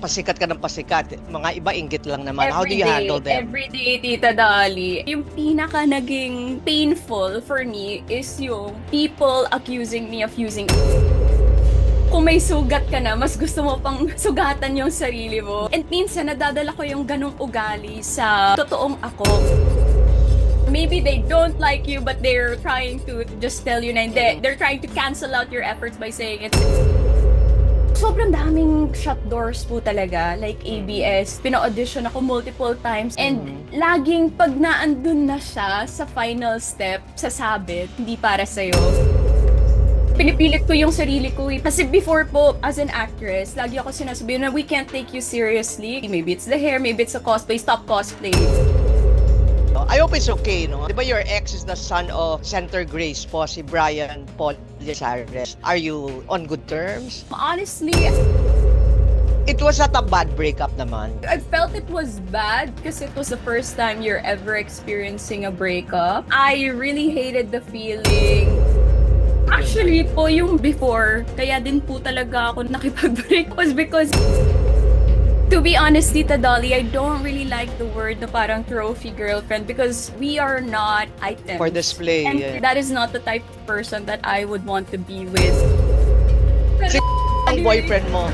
pasikat ka ng pasikat. Mga iba inggit lang naman. How do you handle them? Every day, Tita Dolly. Yung pinaka naging painful for me is yung people accusing me of using. Kung may sugat ka na, mas gusto mo pang sugatan yung sarili mo. And minsan, nadadala ko yung ganong ugali sa totoong ako. Maybe they don't like you, but they're trying to just tell you na hindi. They're trying to cancel out your efforts by saying it's... Sobrang daming shut doors po talaga, like ABS. Pina-audition ako multiple times. And laging pag naandun na siya sa final step, sasabit, hindi para sa'yo. Pinipilit ko yung sarili ko eh. Kasi before po, as an actress, lagi ako sinasabi na we can't take you seriously. Maybe it's the hair, maybe it's a cosplay. Stop cosplay. I hope it's okay, no? Di ba your ex is the son of Senator Grace po, si Brian Paul Lizares. Are you on good terms? Honestly, It was not a bad breakup naman. I felt it was bad because it was the first time you're ever experiencing a breakup. I really hated the feeling. Actually po, yung before, kaya din po talaga ako nakipag-break was because, to be honest, Tita Dolly, I don't really like the word na parang trophy girlfriend because we are not items. For display, And yeah. that is not the type of person that I would want to be with. Si ang boyfriend mo.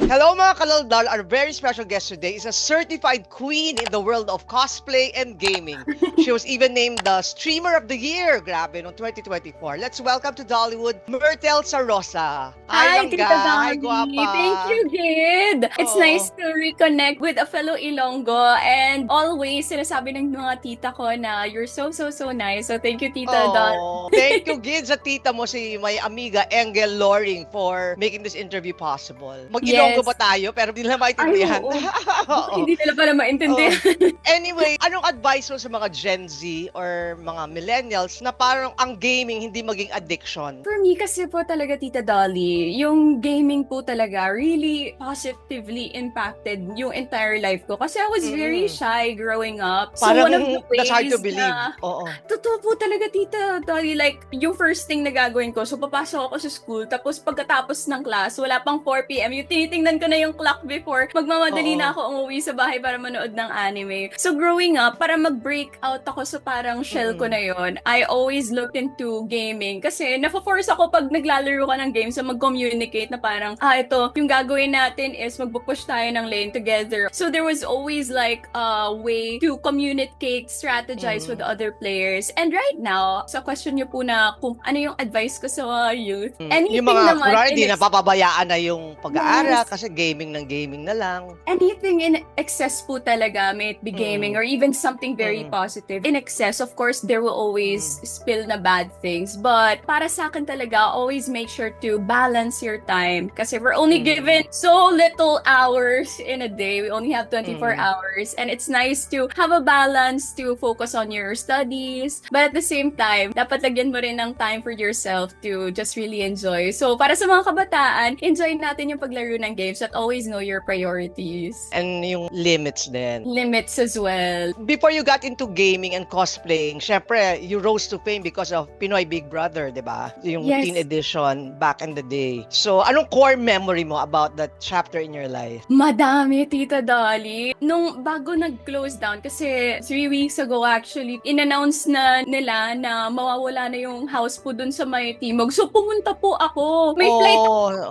Hello mga kalaldal, our very special guest today is a certified queen in the world of cosplay and gaming. She was even named the Streamer of the Year, grabe, noong 2024. Let's welcome to Dollywood, Myrtle Sarosa. Hi, Langga. Tita Hi, Dolly. guwapa. Thank you, Gid. It's Oo. nice to reconnect with a fellow Ilonggo and always sinasabi ng mga tita ko na you're so nice. So thank you, Tita Dolly. Oh, thank you, Gid, sa tita mo si my amiga Engel Loring for making this interview possible. Mag-Ilonggo Yes. ba tayo? Pero di nila maintindihan. oo. Oo. Hindi nila pala maintindihan. Anyway, anong advice mo sa mga Gen Z or mga millennials na parang ang gaming hindi maging addiction? For me kasi po talaga, Tita Dolly, yung gaming po talaga really positively impacted yung entire life ko. Kasi I was very shy growing up. So Parang one of the that's hard to ways believe. na Oo. totoo po talaga, Tita Dolly. Like, yung first thing na gagawin ko, so papasok ako sa school, tapos pagkatapos ng class, wala pang 4 p.m., yung tinitingnan ko na yung clock before, magmamadali na ako umuwi sa bahay para manood ng anime. So growing up, para mag-break out ako sa parang shell ko na yon, I always looked into gaming. Kasi nafa-force ako pag naglalaro ka ng games, so mag-communicate na parang, ito, yung gagawin natin is magpupush tayo ng lane together. So there was always like a way to communicate, strategize with other players. And right now, sa question niyo po na kung ano yung advice ko sa mga youth, anything Yung mga naman, kurang hindi in napapabayaan na yung pag-aaral Yes. kasi gaming ng gaming na lang. anything in excess po talaga, may it be gaming or even something very positive. In excess, of course, there will always spill na bad things. But para sa akin talaga, always make sure to balance your time. Kasi we're only given so little hours in a day. We only have 24 hours. And it's nice to have a balance to focus on your studies. But at the same time, dapat lagyan mo rin ng time for yourself to just really enjoy. So para sa mga kabataan, enjoy natin yung paglaro ng games but always know your priorities. And yung limits din. Limits as well. Before you got into gaming and cosplaying, syempre, you rose to fame because of Pinoy Big Brother, di ba? Yung Yes. teen edition back in the day. So, anong core memory mo about that chapter in your life? Madami, Tita Dolly. Nung bago nag-close down, kasi 3 weeks ago actually, in-announce na nila na mawawala na yung house po dun sa may Timog. So, pumunta po ako. May flight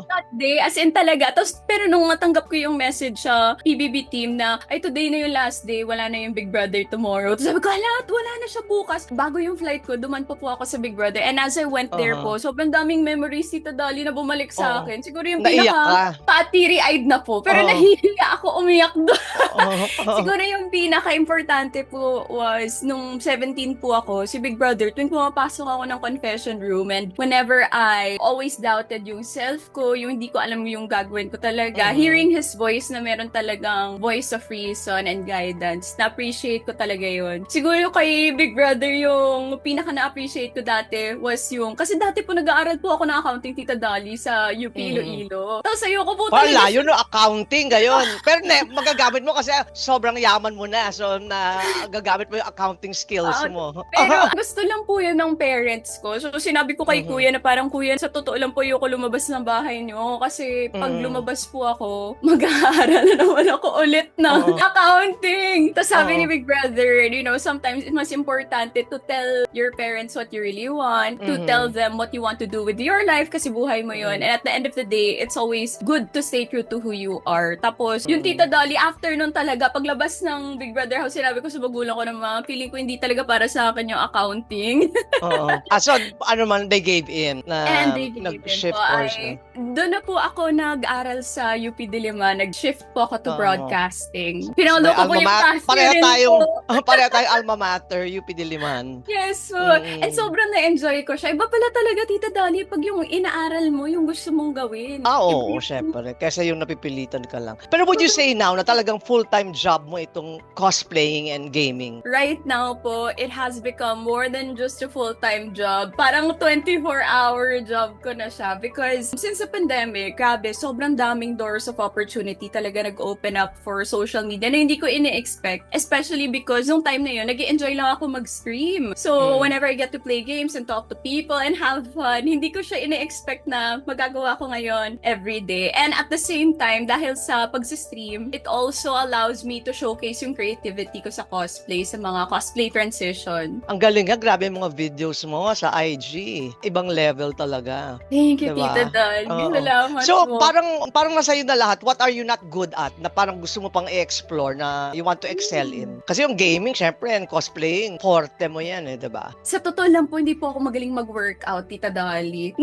that day, as in talaga. Tapos, pero nung matanggap ko yung message sa PBB team na, ay, today na yung last day, wala na yung Big Brother tomorrow. Tapos sabi ko, wala na siya bukas. Bago yung flight ko, duman pa po ako sa Big Brother. And as I went there po, sobrang daming memories, Tita Dolly, na bumalik sa akin. Siguro yung Naiyak ka? teary-eyed na po. Pero nahihiya ako umiyak doon. Oo. Siguro yung pinaka-importante po was, nung 17 po ako, si Big Brother, tuwing pumapasok ako ng confession room and whenever I always doubted yung self ko, yung hindi ko alam yung gagawin ko talaga, talaga. Hearing his voice na meron talagang voice of reason and guidance, na-appreciate ko talaga yun. Siguro kay Big Brother yung pinaka na-appreciate ko dati was yung, kasi dati po nag-aaral po ako ng accounting, Tita Dali, sa UP Iloilo. Tapos ayoko po talaga. Layo no, accounting ngayon. Pero magagamit mo kasi sobrang yaman mo na. So, gagamit mo yung accounting skills mo. Pero gusto lang po yun ng parents ko. So, sinabi ko kay kuya na parang, kuya, sa totoo lang po ayoko lumabas ng bahay niyo. Kasi pag lumabas po ako, mag-aaral na naman ako ulit ng accounting. Tapos sabi ni Big Brother, you know, sometimes it's mas importante to tell your parents what you really want, to tell them what you want to do with your life kasi buhay mo yun. And at the end of the day, it's always good to stay true to who you are. Tapos, yung Tita Dolly, after nun talaga, paglabas ng Big Brother house, sinabi ko sa magulang ko na feeling ko hindi talaga para sa akin yung accounting. So, ano man, they gave in. And they gave nag-shift course. Doon na po ako nag-aral sa UP Diliman. Nag-shift po ako to broadcasting. Pinalo ko po yung passion pareho tayong alma mater, UP Diliman. Yes, so, and sobrang na-enjoy ko siya. Iba pala talaga, Tita Dali, pag yung inaaral mo, yung gusto mong gawin. Oo, syempre. Kasi yung napipilitan ka lang. Pero would you say now na talagang full-time job mo itong cosplaying and gaming? Right now po, it has become more than just a full-time job. Parang 24-hour job ko na siya. Because since the pandemic, grabe, sobrang daming doors of opportunity talaga nag-open up for social media na hindi ko ini-expect. Especially because nung time na yun, nag-enjoy lang ako mag-stream. So, whenever I get to play games and talk to people and have fun, hindi ko siya ini-expect na magagawa ko ngayon every day. And at the same time, dahil sa pag-stream, it also allows me to showcase yung creativity ko sa cosplay, sa mga cosplay transition. Ang galing nga, grabe yung mga videos mo sa IG. Ibang level talaga. Thank you, diba? Tita Dal. Salamat So, po. parang nasa iyo na lahat. What are you not good at na parang gusto mo pang i-explore na you want to excel in? Kasi yung gaming, syempre, and cosplaying, forte mo yan diba? Sa totoo lang po, hindi po ako magaling mag-workout, Tita Dali.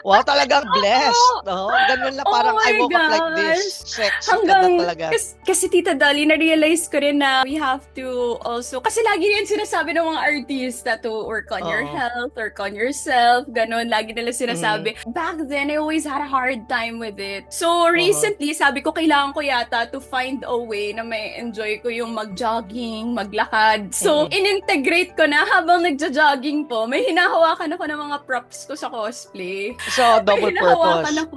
Wow, talagang blessed. Ganun lang, parang I woke up like this. Sexy ka na talaga. Kasi Tita Dali, na-realize ko rin na we have to also, kasi lagi rin sinasabi ng mga artista to work on your health, work on yourself, ganun. Lagi nila sinasabi. Back then, I always had a hard time with it. So, recently, sabi ko, kailangan ko yata to find a way na may enjoy ko yung mag-jogging, maglakad. So, in-integrate ko na habang nagja-jogging po, may hinahawakan ako ng mga props ko sa cosplay. So, double purpose.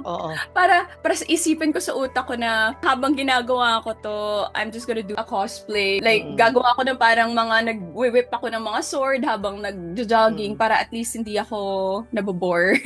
Para isipin ko sa utak ko na habang ginagawa ko to, I'm just gonna do a cosplay. Like, gagawa ko ng parang mga nag-whip ako ng mga sword habang nag-jogging para at least hindi ako nabobore.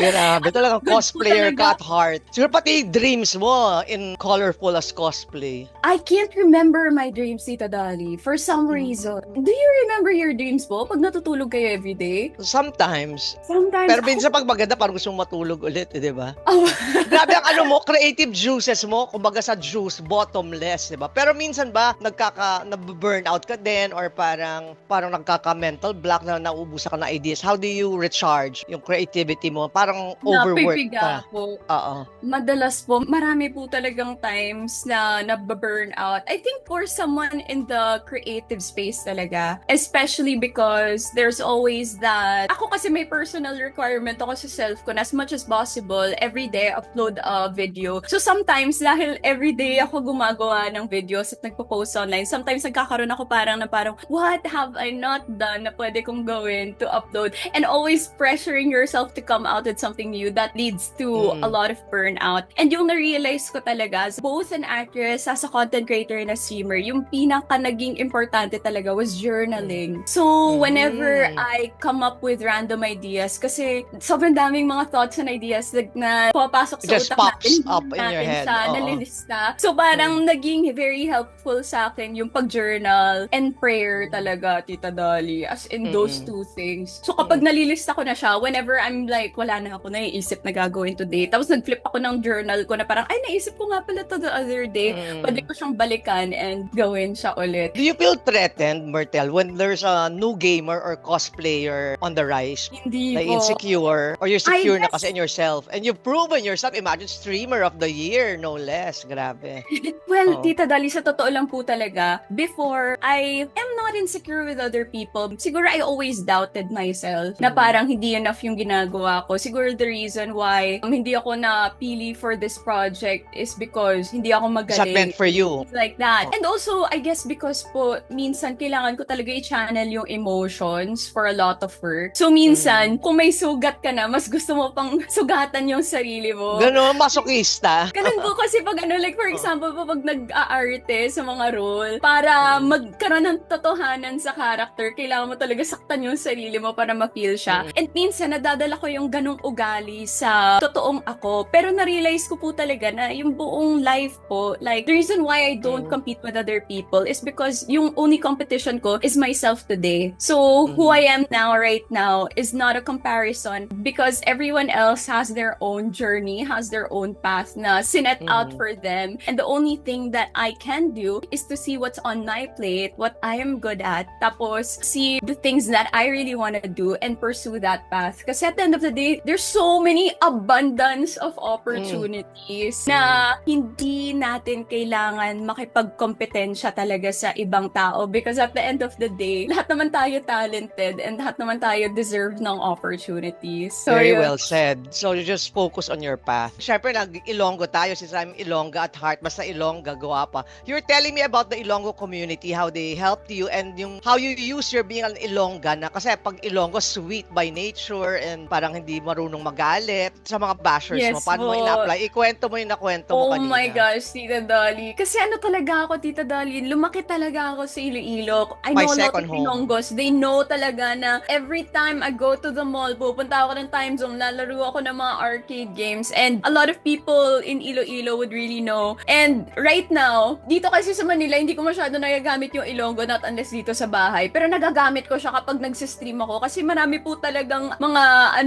Grabe, talagang cosplayer ka at heart. Siguro pati dreams mo in colorful as cosplay. I can't remember my dreams, Tita Dali, for some reason. Do you remember your dreams po pag natutulog kayo everyday? Sometimes. Sometimes. Pero minsan pag maganda, parang gusto mong matulog ulit, di ba? Oh. Grabe ang creative juices mo, kumbaga sa juice, bottomless, di ba? Pero minsan ba, nag-burnout ka din or parang nagkaka-mental block na nauubusan ka ng ideas? How do you recharge yung creativity mo? Parang overwork ka. Po. Oo. Madalas po, marami po talagang times na nababurnout. I think for someone in the creative space talaga, especially because there's always that, ako kasi may personal requirement ako sa self ko na as much as possible, every day upload a video. So sometimes, dahil every day ako gumagawa ng videos at nagpo-post online, sometimes nagkakaroon ako parang, what have I not done na pwede kong gawin to upload? And always pressuring yourself to come out with something new that leads to a lot of burnout. And yung na-realize ko talaga, as both an actress, as a content creator and a streamer, yung pinaka naging importante talaga was journaling. So, whenever I come up with random ideas, kasi sobrang daming mga thoughts and ideas na pumapasok sa utak natin, up in your head. Nalilista. So, parang naging very helpful sa akin yung pag-journal and prayer talaga, Tita Dali, as in those two things. So, kapag nalilista ko na siya, whenever I'm like, wala na ako naiisip na gagawin today, tapos nag-flip ako ng journal ko na parang, ay, naisip ko nga pala to the other day, pwede ko siyang balikan and gawin siya ulit. Do you feel threatened, Myrtle, when there's a new gamer or cosplayer on the rise? Hindi Like po. insecure? Or you're secure na guess- kasi in yourself? And you've proven yourself, imagine, streamer of the year, no less. Grabe. Well, Tita Dali, sa totoo lang po talaga, before, I am not insecure with other people. Siguro I always doubted myself na parang hindi enough yung ginagawa ko. Siguro the reason why hindi ako napili for this project is because hindi ako It's not meant magaling. for you. Like that. And also, I guess because po, minsan kailangan ko talaga i-channel yung emotions for a lot of work. So minsan, kung may sugat ka na, mas gusto mo pang sugatan yung sarili mo. Gano'n, masokista. Ganun po kasi pag ano, like for example po, pag nag-aarte sa mga role, para magkaroon ng totohanan sa character, kailangan mo talaga saktan yung sarili mo para ma-feel siya. And minsan, nadadala ko yung ganong ugali sa totoong ako. Pero na-realize ko po talaga na yung buong life po, like, the reason why I don't compete with other people is because yung only competition ko is myself today. So, who I am now, right now, is not a comparison because everyone else has their own journey, has their own path na sinet out for them. And the only thing that I can do is to see what's on my plate, what I am good at, tapos see the things that I really want to do and pursue that path. Kasi at the end of the day, there's so many abundance of opportunities na hindi natin kailangan makipagkompetensya talaga sa ibang tao because at the end of the day, lahat naman tayo talented and lahat naman tayo deserve ng opportunities. So, Very yun. well said. So you just focus on your path. Siyempre, nag-Ilonggo tayo. Since I'm Ilongga at heart, basta Ilongga, gawa pa. You're telling me about the Ilonggo community, how they helped you, and yung how you use your being an Ilongga na kasi pag Ilonggo, sweet by nature and parang hindi marunong magalit sa mga bashers mo. Yes Paano mo po. ina-apply? Ikwento mo yung nakwento mo Oh kanina. my gosh, Tita Dolly. Kasi ano talaga ako, Tita Dolly, lumaki talaga ako sa Iloilo. I My know a lot second of home. Ilonggos. They know talaga na every time I go to the mall, pupunta ako ng time zone, lalaro ako ng mga arcade games. And a lot of people in Iloilo would really know. And right now, dito kasi sa Manila, hindi ko masyado nagagamit yung Ilonggo, not unless dito sa bahay. Pero nagagamit ko siya kapag nagsistream ako kasi marami po talagang mga,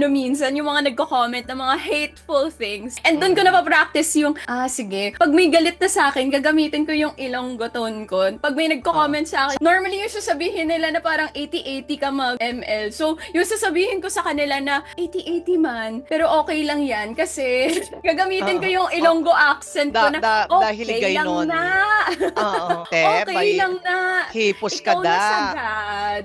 minsan, yung mga nagko-comment ng mga hateful things. And doon ko napapractice yung, sige, pag may galit na sa akin, gagamitin ko yung Ilonggo tone ko. Pag may nagko-comment sa akin, normally yung sasabihin nila na parang 80-80 ka mag-ML. So, yung sasabihin ko sa kanila na 80-80 man, pero okay lang yan kasi gagamitin ko yung Ilonggo accent ko na dahil okay ligay lang nun. na. Oo. Okay lang na. Hipos ka Ikaw na da. sagad.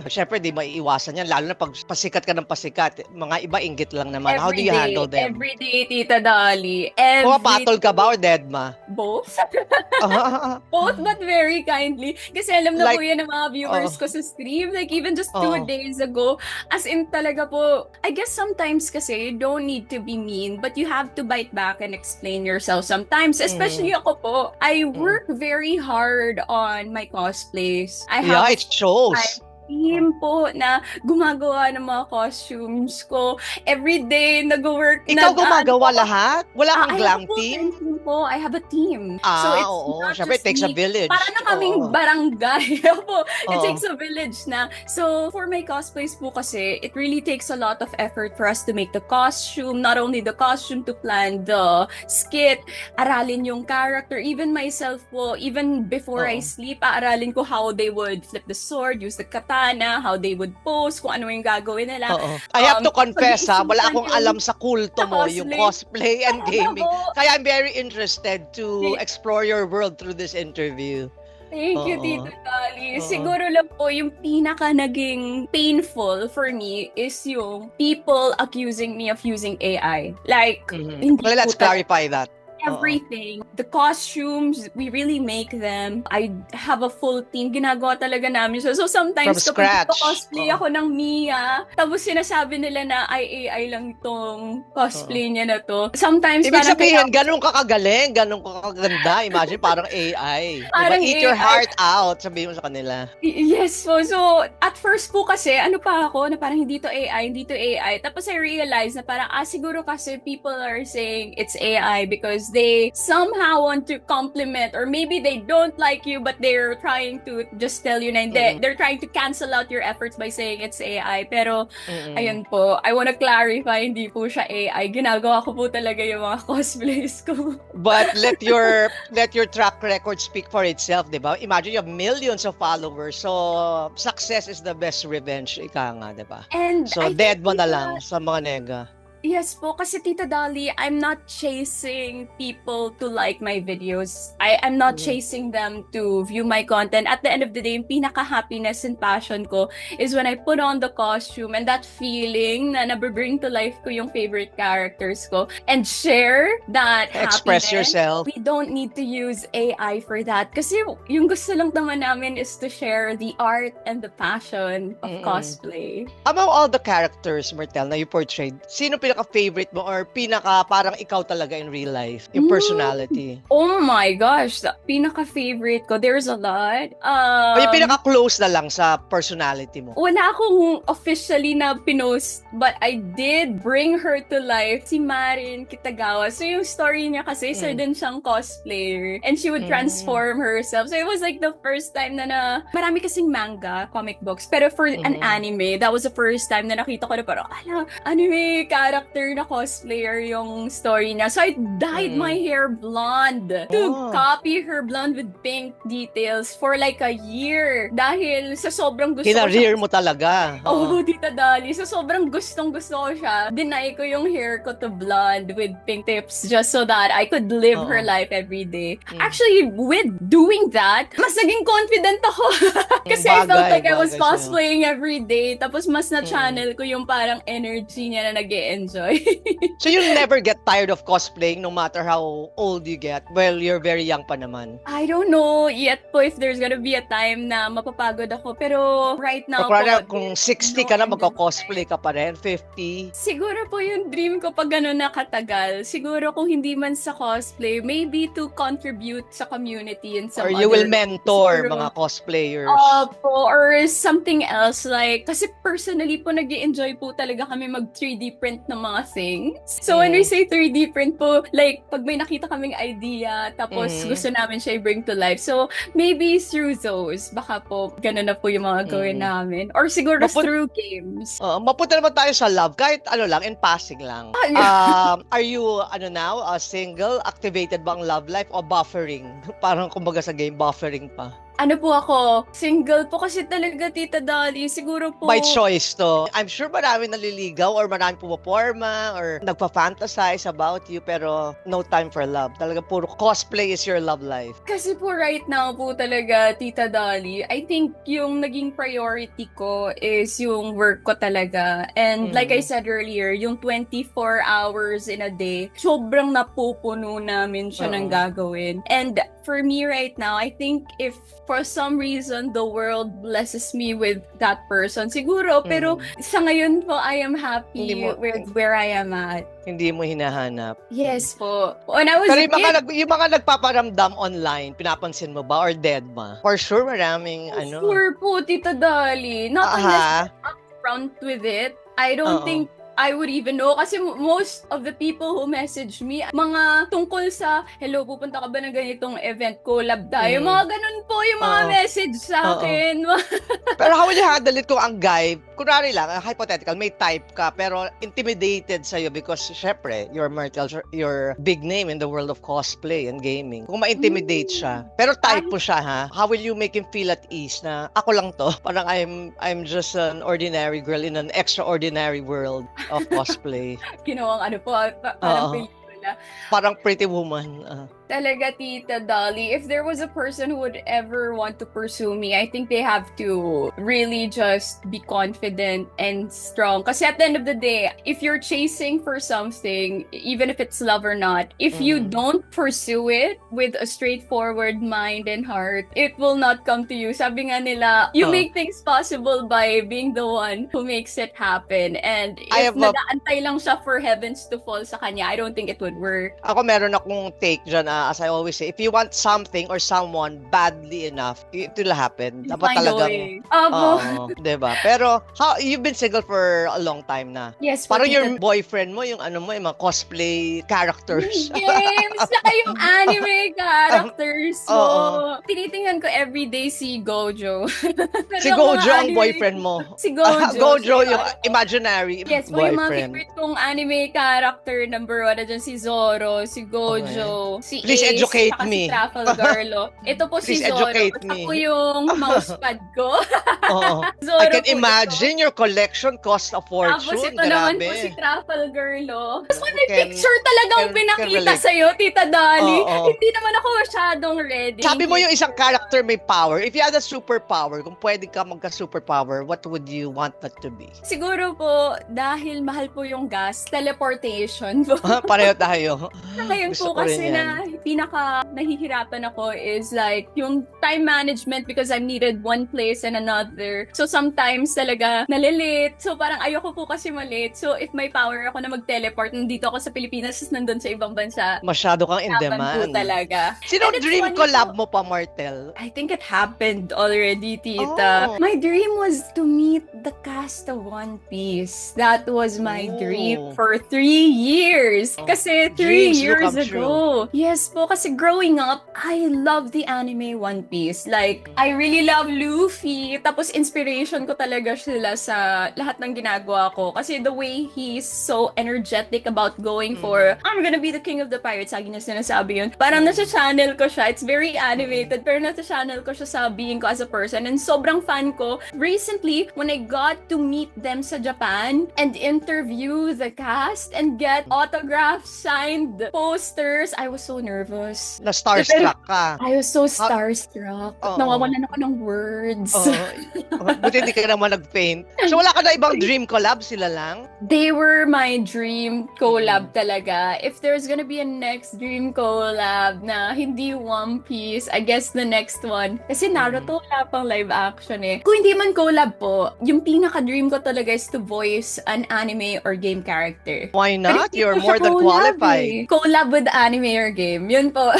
Siyempre, di maiiwasan yan. Lalo na pag pasikat ka ng pasikat. Mga iba, inggit lang naman. How do you handle them? Every day, Tita Dolly. Every Pumapatol ka ba or dead ma? Both. Both, but very kindly. Kasi alam na Like, po yan ng mga viewers ko sa stream. Like, even just 2 days ago. As in, talaga po, I guess sometimes kasi, you don't need to be mean, but you have to bite back and explain yourself sometimes. Especially ako po, I work very hard on my cosplays. I have Yeah, it shows. team po na gumagawa ng mga costumes ko. Every day, nag-work Ikaw gumagawa lahat? Wala kang glam team? I have a team. Ah, so it's oo. not Siyempre, it just takes a me. village. Para na kaming Oo. barangay. Po. It Oo. takes a village na. So, for my cosplays po kasi, it really takes a lot of effort for us to make the costume. Not only the costume, to plan the skit, aralin yung character. Even myself po, even before I sleep, aaralin ko how they would flip the sword, use the katana, how they would pose, kung ano yung gagawin nila. Oo. I have to confess wala akong pag-iisipan alam sa kulto mo, yung cosplay and gaming. Oo. Kaya I'm very interested to explore your world through this interview. Thank you, Oo. Tito Tali. Oo. Siguro lang po, yung pinaka naging painful for me is yung people accusing me of using AI. Like, hindi Well, let's po clarify that. everything. The costumes, we really make them. I have a full team. Ginagawa talaga namin siya. So sometimes From kapag scratch. cosplay ako ng Mia, tapos sinasabi nila na AI lang itong cosplay niya na to. Sometimes Ibig parang sabihin, ganun ka kagaling, ganun ka kaganda. Imagine, parang AI. Parang Eat your AI. heart out, sabihin mo sa kanila. Yes po. So, at first po kasi, ano pa ako, na parang hindi to AI, hindi to AI. Tapos I realized na parang, siguro kasi people are saying it's AI because they somehow want to compliment or maybe they don't like you but they're trying to just tell you na hindi. They're trying to cancel out your efforts by saying it's AI. Pero, ayun po, I wanna clarify, hindi po siya AI. Ginagawa ko po talaga yung mga cosplays ko. But let your track record speak for itself, di ba? Imagine you have millions of followers. So, success is the best revenge, ika nga, di ba? And So, I dead think mo na people- lang sa mga nega. Yes po, kasi Tita Dolly, I'm not chasing people to like my videos. I'm not chasing them to view my content. At the end of the day, yung pinaka-happiness and passion ko is when I put on the costume and that feeling na nabibring to life ko yung favorite characters ko and share that Express happiness. yourself. We don't need to use AI for that. Kasi yung gusto lang naman namin is to share the art and the passion of cosplay. Among all the characters, Myrtle, na you portrayed, sino pinaka-favorite mo or pinaka parang ikaw talaga in real life? Yung personality. Oh my gosh, the pinaka-favorite ko, there's a lot. O yung pinaka-close na lang sa personality mo? Wala akong officially na pinost, but I did bring her to life, si Marin Kitagawa. So yung story niya kasi, isa din siyang cosplayer. And she would transform herself. So it was like the first time na marami kasing manga, comic books. Pero for an anime, that was the first time na nakita ko na parang, anime character na cosplayer yung story niya. So I dyed my hair blonde to copy her blonde with pink details for like a year. Dahil sa sobrang gusto ko Kinareer mo talaga. Oo, Tita Dolly. So, sobrang gustong-gusto ko siya. Deny ko yung hair ko to blonde with pink tips just so that I could live her life every day. Actually, with doing that, mas naging confident ako. Kasi I felt like I was cosplaying every day. Tapos, mas na-channel ko yung parang energy niya na nag-e-enjoy. So, you'll never get tired of cosplaying no matter how old you get? Well, you're very young pa naman. I don't know yet po if there's gonna be a time na mapapagod ako. Pero right now Kung 60 ka na, magko-cosplay ka pa rin, 50. Siguro po yung dream ko pag gano'n nakatagal. Siguro kung hindi man sa cosplay, maybe to contribute sa community and some Or you will mentor mga cosplayers. Or something else. Like, kasi personally po, nag-i-enjoy po talaga kami mag 3D print ng mga things. So when we say 3D print po, like, pag may nakita kaming idea, tapos gusto namin siya i-bring to life. So, maybe through those, baka po, gano'n na po yung mga gawin namin. Or siguro through games. Mapunta naman tayo sa love. Kahit lang, in passing lang. Are you, now, single? Activated ba ang love life o buffering? Parang kumbaga sa game, buffering pa. Ano po ako, single po kasi talaga, Tita Dolly. Siguro po... By choice to. I'm sure marami naliligaw or marami pumaporma or nagpa-fantasize about you pero no time for love. Talaga puro cosplay is your love life. Kasi po right now po talaga, Tita Dolly, I think yung naging priority ko is yung work ko talaga. And like I said earlier, yung 24 hours in a day, sobrang napupuno namin siya ng gagawin. And for me right now, I think if for some reason the world blesses me with that person, siguro, pero sa ngayon po, I am happy with where I am at. Hindi mo hinahanap. Yes po. When I was pero yung mga nagpaparamdam online, pinapansin mo ba or dead ba? For sure, maraming Sure po, Tita Dolly. Not unless I'm upfront with it. I don't think I would even know kasi most of the people who message me, mga tungkol sa, hello, pupunta ka ba ng ganitong event, collab tayo, mga ganun po yung mga message sa akin. Pero how will you handle it kung ang guy, kunwari lang, hypothetical, may type ka, pero intimidated sa'yo because, syempre, you're Myrtle, you're big name in the world of cosplay and gaming. Kung ma-intimidate siya, pero type mo siya, ha? How will you make him feel at ease na, ako lang to, parang I'm just an ordinary girl in an extraordinary world of cosplay. Ginawang parang pelikula. Parang Pretty Woman. Talaga, Tita Dolly, if there was a person who would ever want to pursue me, I think they have to really just be confident and strong. Kasi at the end of the day, if you're chasing for something, even if it's love or not, if you don't pursue it with a straightforward mind and heart, it will not come to you. Sabi nga nila, you make things possible by being the one who makes it happen. And if nag-aantay lang siya for heavens to fall sa kanya, I don't think it would work. Ako meron akong take dyan as I always say, if you want something or someone badly enough, it will happen. Dapat talagang... diba? Pero, you've been single for a long time na. Yes. Parang yung boyfriend mo, yung yung mga cosplay characters. Games, saka yung anime characters mo. Oo. Tinitingnan ko everyday si Gojo. Pero Si yung Gojo mga ang anime- boyfriend mo. Si Gojo. Gojo si yung ano. imaginary Yes po, yung mga boyfriend. favorite kong anime character number 1 na dyan, si Zoro, si Gojo, si Please Ace, educate saka me. si Trafalgar Law. Ito po si Please Zoro. educate Ito me. po yung mousepad ko. Oo. Zoro I can po imagine your collection cost a Tapos fortune. ito naman po Grabe. si Trafalgar Law. Tapos may Can- picture talagang can pinakita relate. sa'yo, Tita Dali. Oo. Hindi naman ako masyadong ready. Sabi mo yung isang character may power. If you had a superpower, kung pwede ka magka-superpower, what would you want that to be? Siguro po, dahil mahal po yung gas, teleportation po. Pareho tayo. Ngayon Gusto po ko rin kasi yan. na pinaka nahihirapan ako is like yung time management because I'm needed one place and another. So sometimes talaga nalilate. So parang ayoko po kasi malate. So if may power ako na mag-teleport, nandito ako sa Pilipinas, nandun sa ibang bansa. Masyado kang in Laban po demand. talaga. Sino And it's dream funny collab po. mo pa, Martel? I think it happened already, Tita. Oh. My dream was to meet the cast of One Piece. That was my Oh. dream for 3 years. Oh. Kasi 3 Dreams do years come ago. Yes po, kasi growing up, I love the anime One Piece. Like, I really love Luffy. Tapos inspiration ko talaga sila sa lahat ng ginagawa ko. Kasi the way he's so energetic about going for, I'm gonna be the king of the pirates. Lagi na sinasabi yun. Parang nasa channel ko siya. It's very animated. Pero nasa channel ko siya sa being ko as a person. And sobrang fan ko. Recently, when I got to meet them sa Japan and interview the cast and get autographs, signed posters, I was so nervous. Na starstruck ka. I was so starstruck. Oo. Nawawalan ako ng words. Oo. Buti hindi ka naman nag-faint. So wala ka na ibang dream collab, sila lang? They were my dream collab talaga. If there's gonna be a next dream collab na hindi One Piece, I guess the next one. Kasi Naruto wala pang live action eh. Kung hindi man collab po, yung pinaka-dream ko talaga is to voice an anime or game character. Why Pero not? hindi You're ko siya more than collab qualified. eh. Collab with anime or game. Yun po.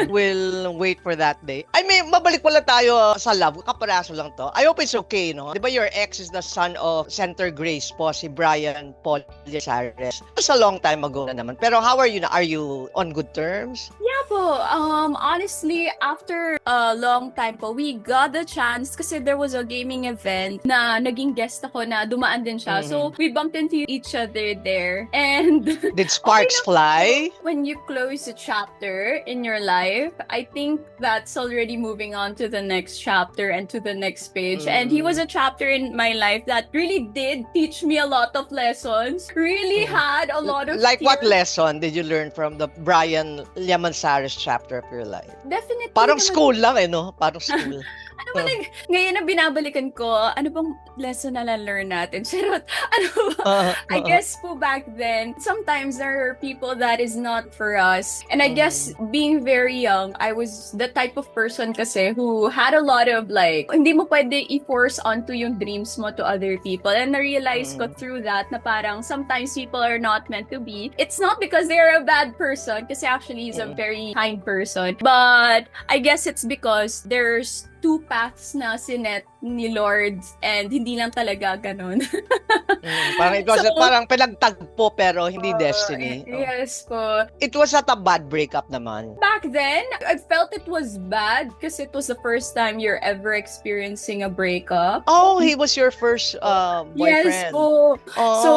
We'll wait for that day. I mean, mabalik pala tayo sa love. Kaparaso lang to. I hope it's okay, no? Di ba your ex is the son of Center Grace po, si Brian Paul Lizares. It's a long time ago na naman. Pero how are you na? Are you on good terms? Yeah po. Honestly, after a long time po, we got the chance kasi there was a gaming event na naging guest ako na dumaan din siya. So, we bumped into each other there. And Did sparks fly? when you close a chapter in your life, I think that's already moving on to the next chapter and to the next page. And he was a chapter in my life that really did teach me a lot of lessons. Really had a lot of Like what tears. lesson did you learn from the Brian Llamanzares chapter of your life? Definitely. Parang naman- school lang eh, no? Parang school. Ano ba ngayon na binabalikan ko, ano bang lesson na na-learn natin? Charot, ano ba? I guess po back then, sometimes there are people that is not for us. And I guess being very young, I was the type of person kasi who had a lot of like, hindi mo pwede i-force onto yung dreams mo to other people. And na-realize ko through that na parang sometimes people are not meant to be. It's not because they're a bad person, kasi actually he's a very kind person. But I guess it's because there's two paths na sinet ni Lord and hindi lang talaga ganun. Parang it was So- parang pinagtagpo pero hindi destiny. Yes po. It was not a bad breakup naman. Back then, I felt it was bad because it was the first time you're ever experiencing a breakup. Oh, he was your first boyfriend. Yes po. Oh. So,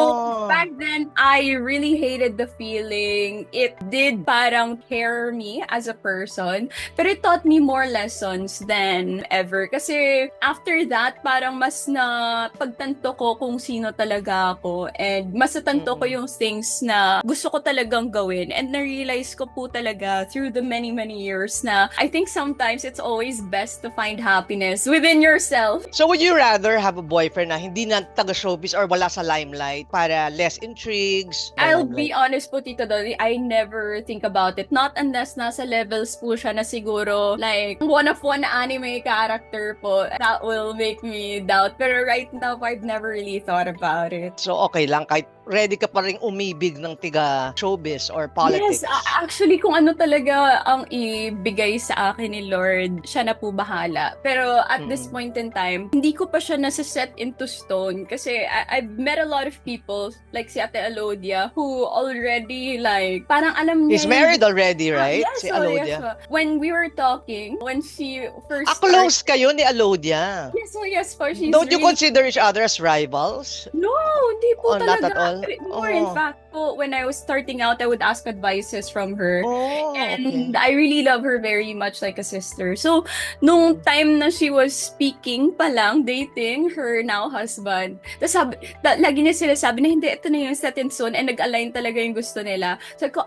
back then, I really hated the feeling. It did parang tear me as a person. Pero it taught me more lessons than ever. Kasi after that, parang mas na pagtanto ko kung sino talaga ako. And mas natanto ko yung things na gusto ko talagang gawin. And na-realize ko po talaga through the many, many years na I think sometimes it's always best to find happiness within yourself. So would you rather have a boyfriend na hindi na taga-showbiz or wala sa limelight para less intrigues? I'll be honest po, Tito Dolly, I never think about it. Not unless nasa levels po siya na siguro, like, one of one anime character po, that will make me doubt. Pero right now, I've never really thought about it. So okay lang kahit ready ka pa rin umibig ng tiga showbiz or politics? Yes, actually kung ano talaga ang ibigay sa akin ni Lord, siya na po bahala. Pero at this point in time, hindi ko pa siya nasa-set into stone kasi I've met a lot of people like si Ate Alodia who already like parang alam niya. He's married already, right? Yes, Si Alodia. yes. When we were talking, when she first Close kayo ni Alodia. Yes po, she's Don't you really... consider each other as rivals? No, hindi po Oh, not talaga. at all? More in fact po, when I was starting out, I would ask advices from her. Oh, And okay. I really love her very much like a sister. So, nung time na she was speaking pa lang, dating her now husband, lagi niya sila sabi na hindi, ito na yung set in stone and nag-align talaga yung gusto nila. Sabi ko,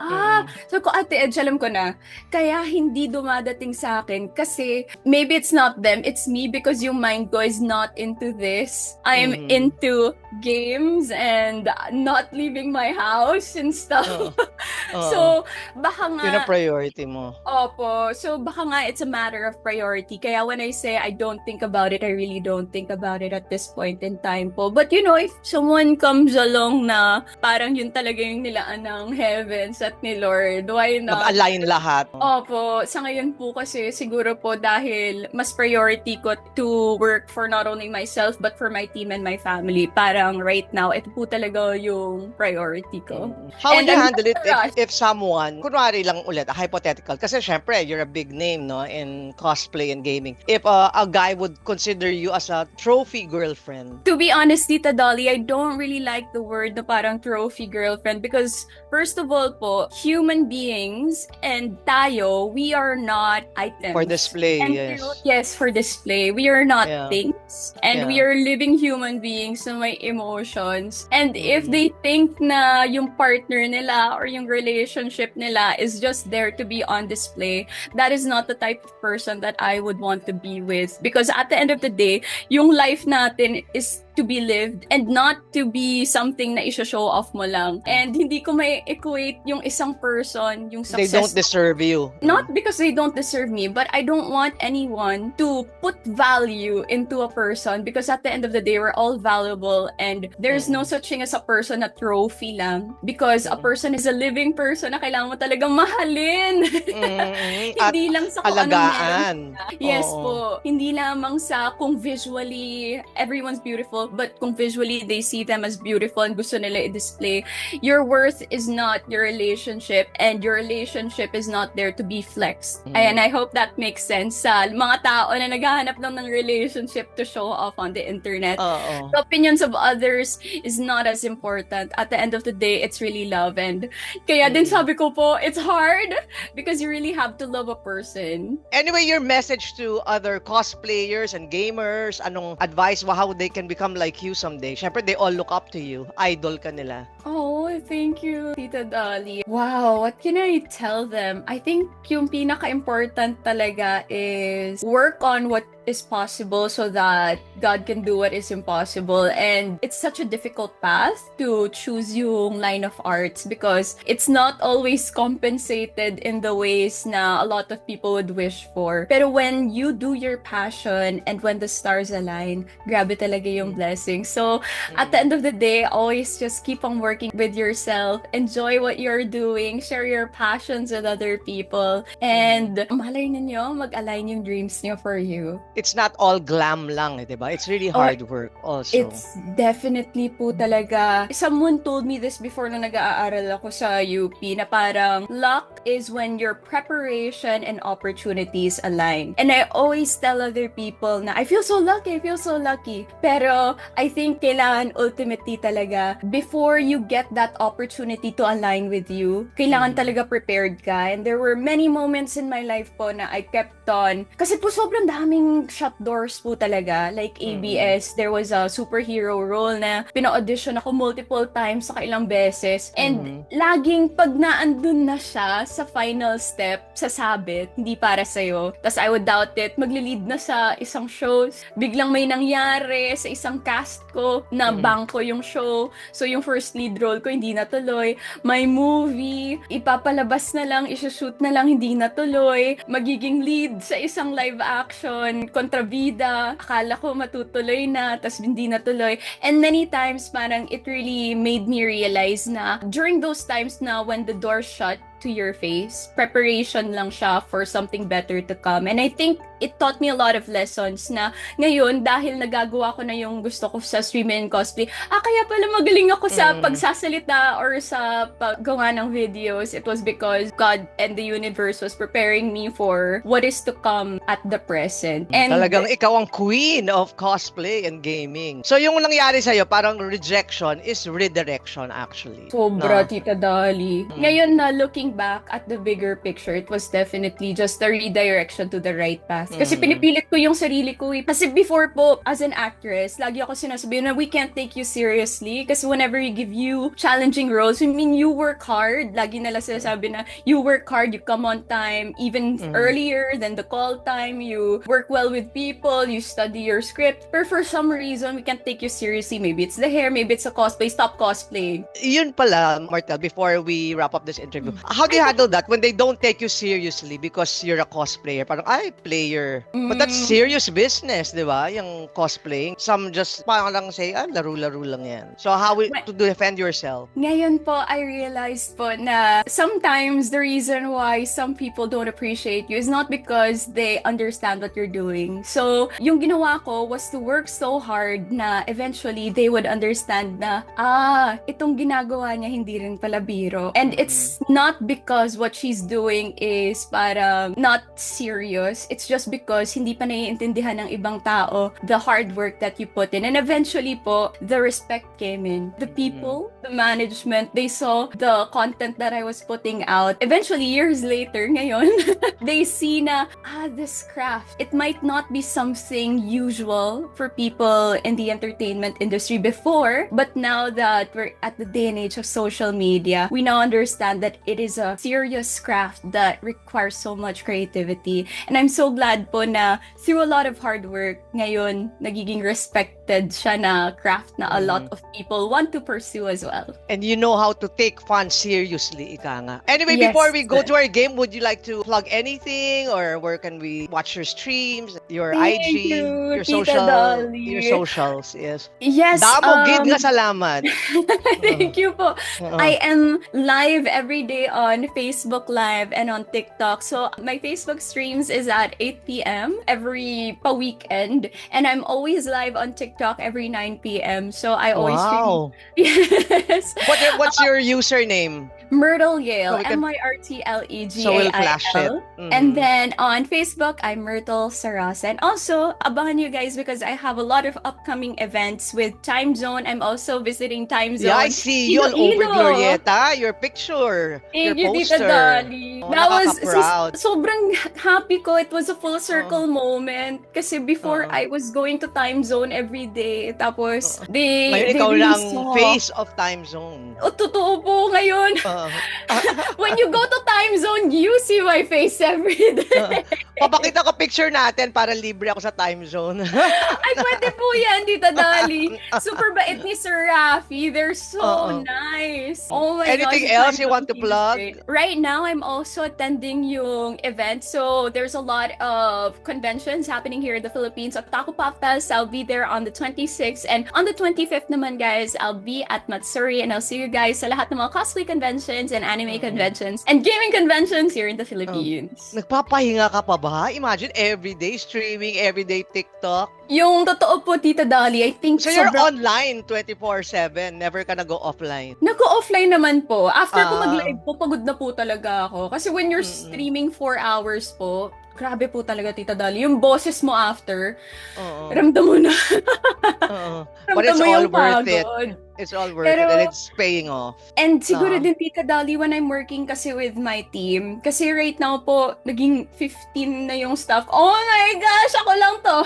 Ate Edge, alam ko na, kaya hindi dumadating sa akin kasi maybe it's not them, it's me because yung mind ko is not into this. I'm into games and not leaving my house and stuff. So, baka nga... Yun ang priority mo. Opo. So, baka nga it's a matter of priority. Kaya when I say I don't think about it, I really don't think about it at this point in time po. But you know, if someone comes along na parang yun talaga yung nilaan ng heavens at ni Lord, why not? Mag-align lahat. Opo. Sa ngayon po kasi siguro po dahil mas priority ko to work for not only myself but for my team and my family. Parang right now, ito po talaga yung priority ko. How would And you I'm handle it not if someone, kunwari lang ulit, a hypothetical, kasi syempre, you're a big name, no, in cosplay and gaming. If a guy would consider you as a trophy girlfriend. To be honest, Tita Dolly, I don't really like the word na parang trophy girlfriend because first of all po, human beings and tayo, we are not items. For display, And yes. Yes, for display. We are not Yeah. things. And Yeah. we are living human beings na may emotions. And if they think na yung partner nila or yung relationship nila is just there to be on display, that is not the type of person that I would want to be with. Because at the end of the day, yung life natin is to be lived and not to be something na isa-show off mo lang. And hindi ko may equate yung isang person, yung They success. don't deserve you. Not because they don't deserve me, but I don't want anyone to put value into a person because at the end of the day, we're all valuable and there's no such thing as a person na trophy lang because a person is a living person na kailangan mo talagang mahalin. At Hindi lang sa kung anong meron alagaan. siya. Yes Oo. po. Hindi lamang sa kung visually everyone's beautiful, but kung visually they see them as beautiful and gusto nila i-display. Your worth is not your relationship and your relationship is not there to be flexed. And I hope that makes sense sa mga tao na naghahanap lang ng relationship to show off on the internet. Oo. The opinions of others is not as important. At the end of the day, it's really love. And kaya din sabi ko po, it's hard because you really have to love a person. Anyway, your message to other cosplayers and gamers, anong advice mo how they can become like you someday? Syempre, they all look up to you. Idol ka nila. Oh, thank you, Tita Dolly. Wow, what can I tell them? I think yung pinaka-important talaga is work on what is possible so that God can do what is impossible. And it's such a difficult path to choose yung line of arts because it's not always compensated in the ways na a lot of people would wish for. Pero when you do your passion and when the stars align, grabe talaga yung blessing. So at the end of the day, always just keep on working with yourself, enjoy what you're doing, share your passions with other people, and malay ninyo, mag-align yung dreams niyo for you. It's not all glam lang, eh, diba? It's really hard work also. It's definitely po talaga. Someone told me this before nung nag-aaral ako sa UP na parang luck is when your preparation and opportunities align. And I always tell other people na I feel so lucky. Pero I think kailangan ultimately talaga before you get that opportunity to align with you, kailangan talaga prepared ka. And there were many moments in my life po na I kept on. Kasi po sobrang daming shut doors po talaga. Like ABS, there was a superhero role na pina-audition ako multiple times sa ilang beses. And laging pag naandun na siya sa final step, sasabit, hindi para sa'yo. Tapos I would doubt it. Magli-lead na sa isang shows. Biglang may nangyari sa isang cast ko na bangko yung show. So yung first lead role ko, hindi hindi natuloy. May movie, ipapalabas na lang, isushoot na lang, hindi natuloy. Magiging lead sa isang live action, kontrabida, akala ko matutuloy na, tas hindi natuloy. And many times, parang it really made me realize na during those times na when the door shut to your face, preparation lang siya for something better to come. And I think it taught me a lot of lessons na ngayon, dahil nagagawa ko na yung gusto ko sa streaming and cosplay, kaya pala magaling ako sa pagsasalita or sa paggawa ng videos. It was because God and the universe was preparing me for what is to come at the present. And talagang ikaw ang queen of cosplay and gaming. So yung nangyari sa'yo, parang rejection is redirection actually. sobra, No? Tita Dali. Ngayon na looking back at the bigger picture, it was definitely just a redirection to the right path. Kasi pinipilit ko yung sarili ko. Kasi before po, as an actress, lagi ako sinasabi na we can't take you seriously kasi whenever we give you challenging roles, I mean, you work hard. Lagi nila sinasabi na you work hard, you come on time, even earlier than the call time, you work well with people, you study your script. But for some reason, we can't take you seriously. Maybe it's the hair, maybe it's a cosplay. Stop cosplaying. Yun pala, Martel, before we wrap up this interview, how do you handle that when they don't take you seriously because you're a cosplayer? Parang, player. But that's serious business, di ba? Yung cosplaying. Some just parang lang say, laro-laro lang yan. So how to defend yourself? Ngayon po, I realized po na sometimes the reason why some people don't appreciate you is not because they understand what you're doing. So, yung ginawa ko was to work so hard na eventually they would understand na, itong ginagawa niya hindi rin pala biro. And it's not because what she's doing is parang not serious. It's just because hindi pa naiintindihan ng ibang tao the hard work that you put in. And eventually po, the respect came in. The people, the management, they saw the content that I was putting out. Eventually, years later, ngayon, they see na, this craft, it might not be something usual for people in the entertainment industry before, but now that we're at the day and age of social media, we now understand that it is a serious craft that requires so much creativity. And I'm so glad po na through a lot of hard work, ngayon, nagiging respected siya na craft na a lot of people want to pursue as well. And you know how to take fun seriously, ika nga. Anyway, Yes. before we go to our game, would you like to plug anything? Or where can we watch your streams, your Thank IG, you, your Tita Dolly. your socials? Yes. Yes. Damo, gid nga salamat. Thank you po. Oo. I am live every day on Facebook Live and on TikTok. So my Facebook streams is at 8 p.m. every weekend. And I'm always live on TikTok every 9 p.m. So I always Wow. stream. Yes. What's your username? Myrtle Yale, So we can- MYRTLEGAIL. So we'll flash it. And then on Facebook, I'm Myrtle Sarasa. And also, abangan you guys because I have a lot of upcoming events with Time Zone. I'm also visiting Time Zone. Yeah, I see you all over Iloilo. Glorieta. Your picture. Thank your you, Tita poster. Dali. Oh, That was nakaka-proud. sobrang happy ko. It was a full circle moment. Kasi before, I was going to Time Zone every day. Tapos, they Ngayon ikaw really lang saw. face of Time Zone. Oh, totoo po ngayon. When you go to Time Zone, you see my face every day. Papakita ko picture natin para libre ako sa Time Zone. Ay, pwede po yan, Tita Dali. Super bait ni Sir Rafi. They're so nice. Oh my Anything gosh. else you want to plug? Right now, I'm also attending yung event. So, there's a lot of conventions happening here in the Philippines. Otaku Pop Fest, I'll be there on the 26th. And on the 25th naman, guys, I'll be at Matsuri. And I'll see you guys sa lahat ng mga cosplay conventions and anime conventions and gaming conventions here in the Philippines. Nagpapahinga ka pa ba? Imagine everyday streaming, everyday TikTok. Yung totoo po, Tita Dali, I think So you're sobrang... online 24/7. Never ka na go offline. Nag-offline naman po. After ko Ah. mag-live po, pagod na po talaga ako. Kasi when you're streaming 4 hours po, grabe po talaga, Tita Dali. Yung boses mo after, Oo. ramdam mo na. Oo. But Ramdam it's mo all yung worth it. pagod. It's all worth Pero- it and it's paying off. And siguro Ah. din, Tita Dali, when I'm working kasi with my team, kasi right now po, naging 15 na yung staff. Oh my gosh, ako lang to.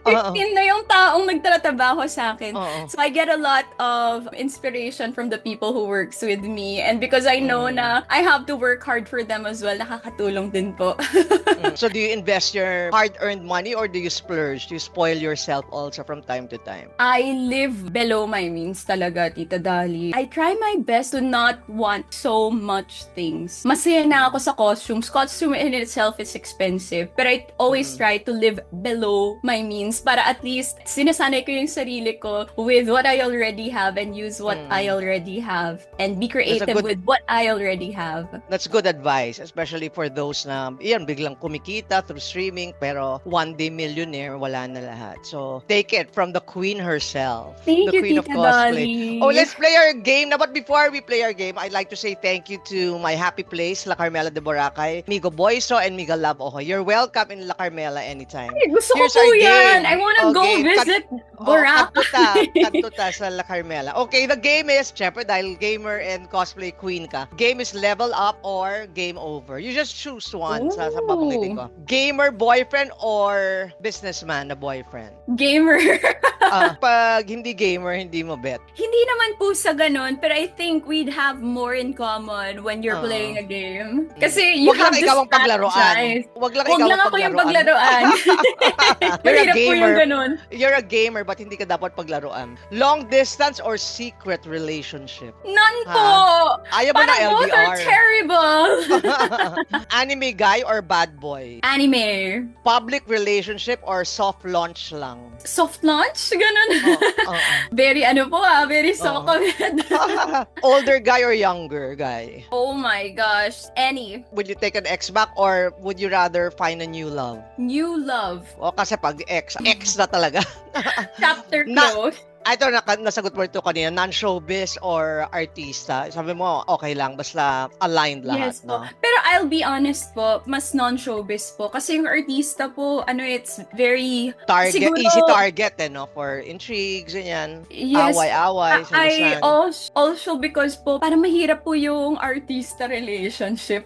15 na yung taong nagtatrabaho sa akin. Oo. So I get a lot of inspiration from the people who works with me. And because I know na I have to work hard for them as well, nakakatulong din po. So do you invest your hard-earned money or do you splurge? Do you spoil yourself also from time to time? I live below my means talaga, Tita Dali. I try my best to not want so much things. Masaya na ako sa costumes. Costume in itself is expensive. Pero I always try to live below my means para at least sinasanay ko yung sarili ko with what I already have and use what I already have and be creative with what I already have. That's good advice, especially for those na, yan, biglang kumikita through streaming, pero one day millionaire, wala na lahat. So, take it from the queen herself. Thank the you, queen Tita Dolly. Oh, let's play our game. Now, but before we play our game, I'd like to say thank you to my happy place, La Carmela de Boracay, Migo Boyso, and Miga Love Ojo. You're welcome in La Carmela anytime. Ay, gusto Here's ko our po yan. game. I wanna go visit Boracay. Kanto ta sa La Carmela. Okay, the game is, syempre, dahil gamer and cosplay queen ka, game is level up or game over. You just choose one sa babanggitin ko. Gamer boyfriend or businessman na boyfriend? Gamer. Pag hindi gamer, hindi mo bet. Hindi naman po sa ganun, pero I think we'd have more in common when you're playing a game. Kasi you Wag have lang to ikaw ang paglaruan. strategize. Wag lang Huwag ikaw lang ang ako yung paglaruan. paglaruan. You're a Mahirap po yung gamer. ganun. You're a gamer but hindi ka dapat paglaruan. Long distance or secret relationship? None po. Ayaw mo na Parang both are LDR. terrible. Anime guy or bad boy? Anime. Public relationship or soft launch lang? Soft launch? Ganun. Oo. Very very soft. Older guy or younger guy? Oh my gosh. Any. Would you take an ex back or would you rather find a new love? New love. O kasi pag ex na talaga. Chapter Na- close. Ito, nasagot mo ito kanina, non-showbiz or artista. Sabi mo, okay lang, basta aligned lahat, Yes no? po. Pero I'll be honest po, mas non-showbiz po. Kasi yung artista po, it's very... Target, siguro- easy target, no? For intrigues, ganyan. Yes. Away-away, I sinasan. also because po, parang mahirap po yung artista relationship.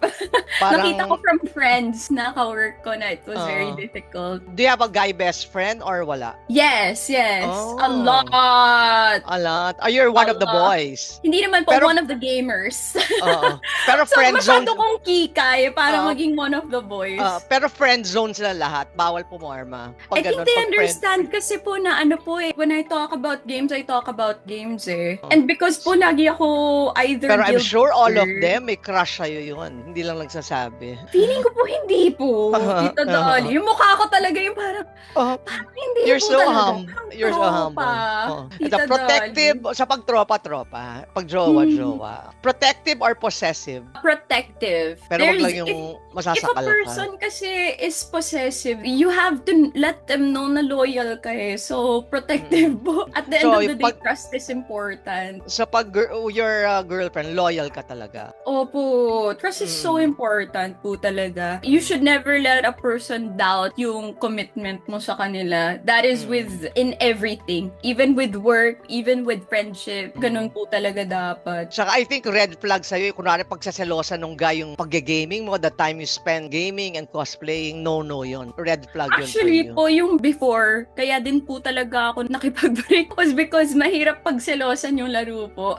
Parang, Nakita ko from friends na ka-work ko na it was very difficult. do you have a guy best friend or wala? Yes. Oh. A lot. A lot. Are you one of the Allah. boys? Hindi naman po Pero- one of the gamers. Oo. Pero So, friend zone. masyado kong kikay para Oo. maging one of the boys. Pero friend zone sila lahat. Bawal pumorma. I think ganun, they pag friend- understand kasi po na when I talk about games, I talk about games eh. And because po lagi ako either Pero I'm guilty sure all of or- them may crush sa'yo yun. Hindi lang nagsasabi. Feeling ko po hindi po. Tita Dolly. Yung mukha ko talaga yung parang hindi You're po so talaga. humble. You're so humble. Tita Ito, protective sa pagtropa-tropa. Pag jowa-jowa. Protective or possessive? Protective. Pero wag There's- lang yung If masasakal a ka. person kasi is possessive, you have to let them know na loyal ka eh. So, protective po. At the end So, of the day, pag- trust is important. So pag your girlfriend, loyal ka talaga. Opo, trust is so important po talaga. You should never let a person doubt yung commitment mo sa kanila. That is in everything. Even with work, even with friendship, ganun po talaga dapat. Saka I think red flag sa'yo, kunwari pagsaselosa nung guy yung pag-gaming mo, the time you spend gaming and cosplaying, no yun. Red flag yun Actually for you. po, yung before, kaya din po talaga ako nakipag-break was because mahirap pagselosan yung laro po.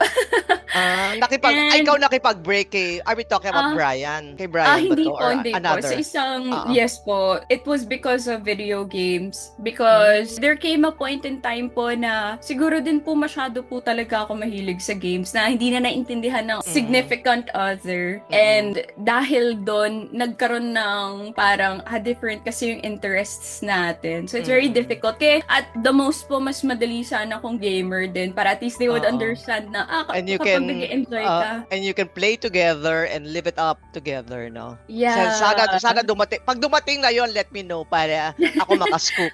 Ikaw nakipag-break kay, are we talking about Brian? Kay Brian ba Hindi to? po, Or hindi po. another? Sa isang, Oo. yes po, it was because of video games. Because there came a point in time po na siguro din po masyado po talaga ako mahilig sa games na hindi na naintindihan ng significant other. And dahil doon, nagkaroon ng parang different kasi yung interests natin. So it's very difficult. Kaya at the most po, mas madali sana akong gamer din para at least they would Oo. understand na And you kapag can nag-enjoy ka. and you can play together and live it up together, no? Yeah. Sana dumating. Pag dumating na yon, let me know para ako makascoop.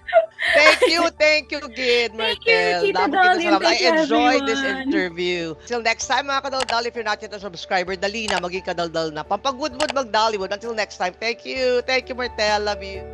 Thank you, Gid, Martel. Tita Labo Dolly, kita sa thank I enjoyed this everyone. interview. Till next time, mga kadaldal, if you're not yet a subscriber, dali na, maging kadaldal na. Pampagwoodwood, mag-Dollywood. Until next time, thank you. Thank you, Martel. Love you.